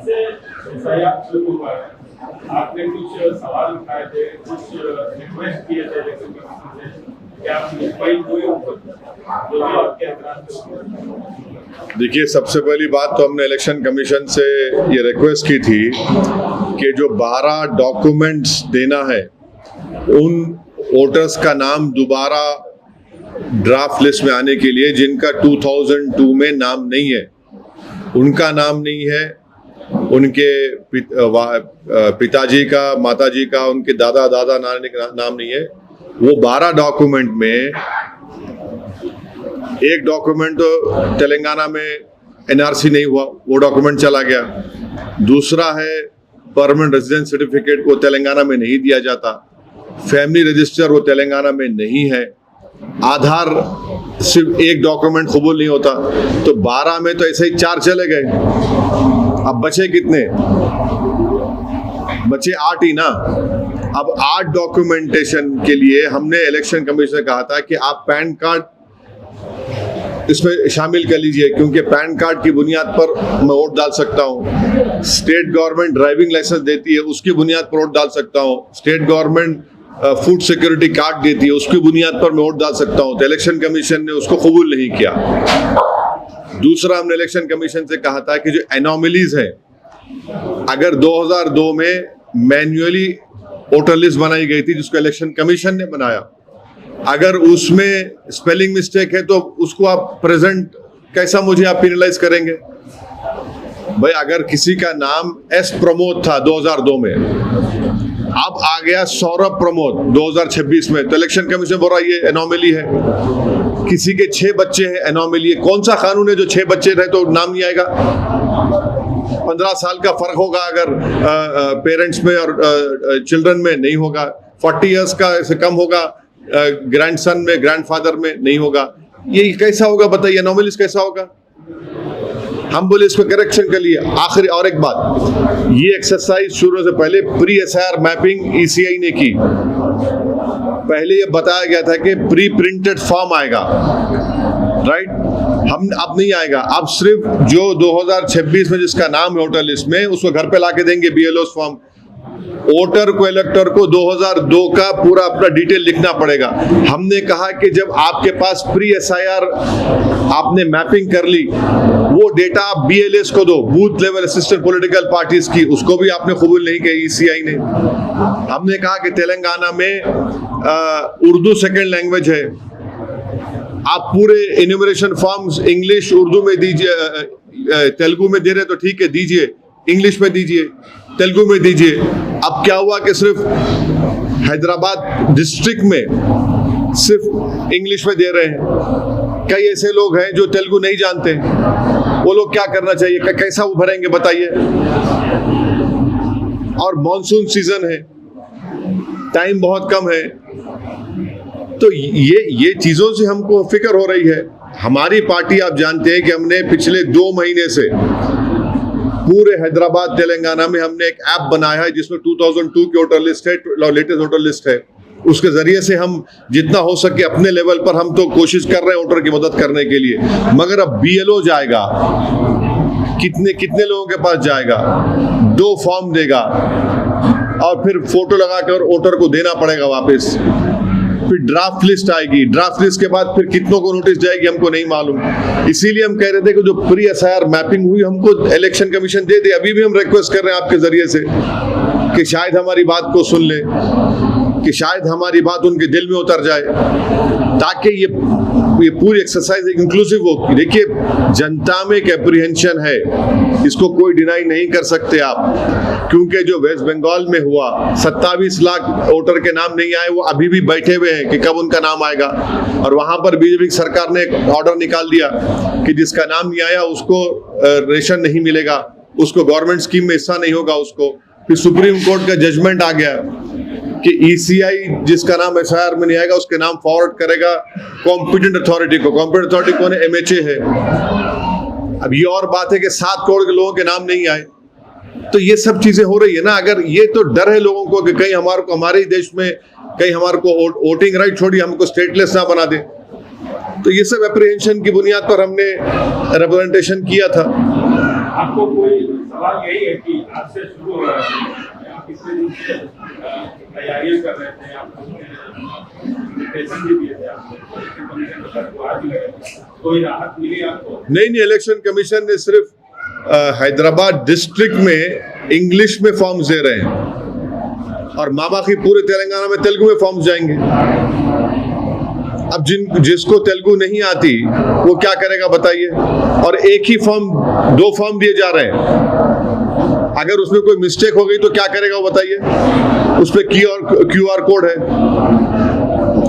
से एफआईआर शुरू हुआ है, आपने कुछ सवाल उठाए थे, कुछ रिक्वेस्ट किए थे इलेक्शन कमीशन से, क्या आप फाइल हुए जो आपके एतराज? देखिए, सबसे पहली बात तो हमने इलेक्शन कमीशन से ये रिक्वेस्ट की थी कि जो 12 डॉक्यूमेंट्स देना है उन वोटर्स का नाम दोबारा ड्राफ्ट लिस्ट में आने के लिए जिनका 2002 में नाम नहीं है, उनका नाम नहीं है, उनके पिताजी का, माताजी का, उनके दादा नानी का नाम नहीं है, वो 12 डॉक्यूमेंट में एक डॉक्यूमेंट तो तेलंगाना में एनआरसी नहीं हुआ, वो डॉक्यूमेंट चला गया। दूसरा है परमानेंट रेजिडेंस सर्टिफिकेट, वो तेलंगाना में नहीं दिया जाता। फैमिली रजिस्टर वो तेलंगाना में नहीं है। आधार सिर्फ एक डॉक्यूमेंट कबूल नहीं होता। तो 12 में तो ऐसे ही 4 चले गए। अब बचे कितने? बचे 8 ही ना। अब 8 डॉक्यूमेंटेशन के लिए हमने इलेक्शन कमीशन से कहा था कि आप पैन कार्ड इसमें शामिल कर लीजिए, क्योंकि पैन कार्ड की बुनियाद पर मैं वोट डाल सकता हूँ। स्टेट गवर्नमेंट ड्राइविंग लाइसेंस देती है, उसकी बुनियाद पर वोट डाल सकता हूँ। State government food security card देती है, उसकी बुनियाद पर मैं वोट डाल सकता हूँ। तो इलेक्शन कमीशन ने उसको कबूल नहीं किया। दूसरा, हमने इलेक्शन कमीशन से कहा था कि जो एनोमलीज है, अगर 2002 में मैन्युअली वोटर लिस्ट बनाई गई थी जिसको इलेक्शन कमीशन ने बनाया, अगर उसमें स्पेलिंग मिस्टेक है तो उसको आप प्रेजेंट कैसा मुझे आप पेनलाइज करेंगे? भाई, अगर किसी का नाम एस प्रमोद था 2002 में, अब आ गया सौरभ प्रमोद 2026 में, तो इलेक्शन कमीशन बोल रहा है ये एनोमली है। किसी के 6 बच्चे हैं, एनोमली है। कौन सा कानून है जो 6 बच्चे रहे तो नाम नहीं आएगा? 15 साल का फर्क होगा अगर पेरेंट्स में और चिल्ड्रन में नहीं होगा। 40 इयर्स का से कम होगा ग्रैंडसन में, ग्रैंडफादर में नहीं होगा। ये कैसा होगा बताइए? एनोमलीज कैसा होगा? हम बोले इसमें करेक्शन के लिए। आखिरी और एक बात, ये एक्सरसाइज शुरू से पहले प्री एसआईआर मैपिंग ईसीआई ने की। पहले ये बताया गया था कि प्री प्रिंटेड फॉर्म आएगा, राइट? हम अब नहीं आएगा। अब सिर्फ जो 2026 में जिसका नाम है वोटर लिस्ट में, उसको घर पे लाके देंगे BLO's फॉर्म। वोटर को, इलेक्टर को 2002 का पूरा अपना डिटेल लिखना पड़ेगा। हमने कहा कि जब आपके पास प्री एसआईआर आपने मैपिंग कर ली, वो डेटा आप BLS को दो, booth level assistant political parties की, उसको भी आपने कबूल नहीं किया ECI ने। हमने कहा कि तेलंगाना में उर्दू सेकेंड लैंग्वेज है, आप पूरे इन्यूमरेशन फॉर्म्स इंग्लिश उर्दू में दीजिए, तेलुगु में दे रहे तो ठीक है दीजिए, इंग्लिश में दीजिए, तेलुगु में दीजिए। अब क्या हुआ कि सिर्फ हैदराबाद डिस्ट्रिक्ट में सिर्फ इंग्लिश में दे रहे हैं। कई ऐसे लोग हैं जो तेलुगु नहीं जानते, वो लोग क्या करना चाहिए? कैसा वो भरेंगे बताइए? और मॉनसून सीजन है, टाइम बहुत कम है। तो ये चीजों से हमको फिक्र हो रही है। हमारी पार्टी, आप जानते हैं कि हमने पिछले 2 महीने से पूरे हैदराबाद तेलंगाना में हमने एक ऐप बनाया है जिसमें 2002 की वोटर लिस्ट है, लेटेस्ट वोटर लिस्ट है। उसके जरिए से हम जितना हो सके अपने लेवल पर हम तो कोशिश कर रहे हैं वोटर की मदद करने के लिए। मगर अब BLO जाएगा, कितने लोगों के पास जाएगा? 2 फॉर्म देगा और फिर फोटो लगाकर वोटर को देना पड़ेगा वापस। फिर ड्राफ्ट लिस्ट आएगी, ड्राफ्ट लिस्ट के बाद फिर कितनों को नोटिस जाएगी हमको नहीं मालूम। इसीलिए हम कह रहे थे कि जो प्री एसआईआर मैपिंग हुई हमको इलेक्शन कमीशन दे दे। अभी भी हम रिक्वेस्ट कर रहे हैं आपके जरिए से कि शायद हमारी बात को सुन ले, कि शायद हमारी बात उनके दिल में उतर जाए, ताकि ये पूरी एक्सरसाइज इंक्लूसिव हो। देखिए, जनता में एक एप्रीहेंशन है, इसको कोई डिनाई नहीं कर सकते आप, क्योंकि जो वेस्ट बंगाल में हुआ 27 लाख वोटर के नाम नहीं आए, वो अभी भी बैठे हुए हैं कि कब उनका नाम आएगा। और वहां पर बीजेपी सरकार ने एक ऑर्डर निकाल दिया कि जिसका नाम नहीं आया उसको रेशन नहीं मिलेगा, उसको गवर्नमेंट स्कीम में हिस्सा नहीं होगा उसको। फिर सुप्रीम कोर्ट का जजमेंट आ गया कि ECI जिसका नाम एसआईआर में नहीं आएगा उसके नाम फॉरवर्ड करेगा कॉम्पिटेंट अथॉरिटी को। कॉम्पिटेंट अथॉरिटी कौन है? MHA है। अब ये और बात है कि 7 करोड़ के लोगों के नाम नहीं आए। तो ये सब चीजें हो रही है ना। अगर ये तो डर है लोगों को कि कहीं हमारे देश में कहीं हमारे को वोटिंग राइट छोड़ी हमको स्टेटलेस ना बना दे, तो ये सब एप्रीहेंशन की बुनियाद पर हमने रिप्रेजेंटेशन किया था। आपको कोई सवाल यही है कि आज से शुरू हो रहा है, आप कितने दिन से तैयारियां कर रहे थे, आप प्रेजेंटेशन भी दिए थे, आपको आज लगे कोई राहत मिली आपको? नहीं, इलेक्शन कमीशन ने सिर्फ हैदराबाद डिस्ट्रिक्ट में इंग्लिश में फॉर्म्स दे रहे हैं और माबाकी पूरे तेलंगाना में तेलुगु में फॉर्म्स जाएंगे। अब जिसको तेलुगु नहीं आती वो क्या करेगा बताइए? और एक ही फॉर्म, 2 फॉर्म दिए जा रहे हैं, अगर उसमें कोई मिस्टेक हो गई तो क्या करेगा वो बताइए? उस पर QR कोड है।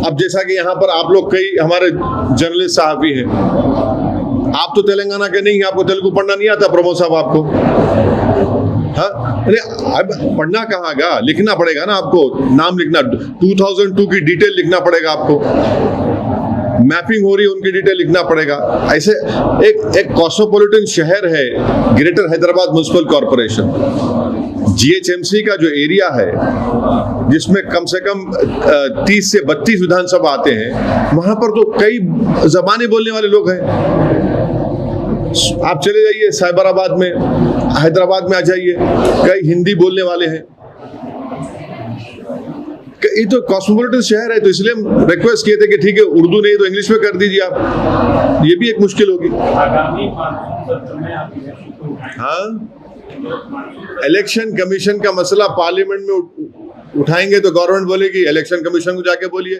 अब जैसा कि यहाँ पर आप लोग कई हमारे जर्नलिस्ट साहबी हैं, आप तो तेलंगाना के नहीं, आपको तेलुगु पढ़ना नहीं आता प्रमोद साहब आपको? हाँ, अरे अब पढ़ना कहाँ गा, लिखना पड़ेगा ना आपको, नाम लिखना, 2002 की डिटेल लिखना पड़ेगा आपको, मैपिंग हो रही है उनकी डिटेल लिखना पड़ेगा। ऐसे एक कॉस्मोपॉलिटन शहर है greater Hyderabad municipal corporation, GHMC का जो एरिया है जिसमें कम से कम 30 से 32 विधानसभा आते हैं, वहां पर तो कई जबानें बोलने वाले लोग हैं। आप चले जाइए साइबराबाद में, हैदराबाद में आ जाइए, कई हिंदी बोलने वाले हैं। ये तो कॉस्मोपॉलिटन शहर है, तो इसलिए हम रिक्वेस्ट किए थे कि ठीक है, उर्दू नहीं तो इंग्लिश में कर दीजिए आप, ये भी एक मुश्किल होगी। हाँ, इलेक्शन कमीशन का मसला पार्लियामेंट में उठाएंगे तो गवर्नमेंट बोलेगी इलेक्शन कमीशन को जाके बोलिए।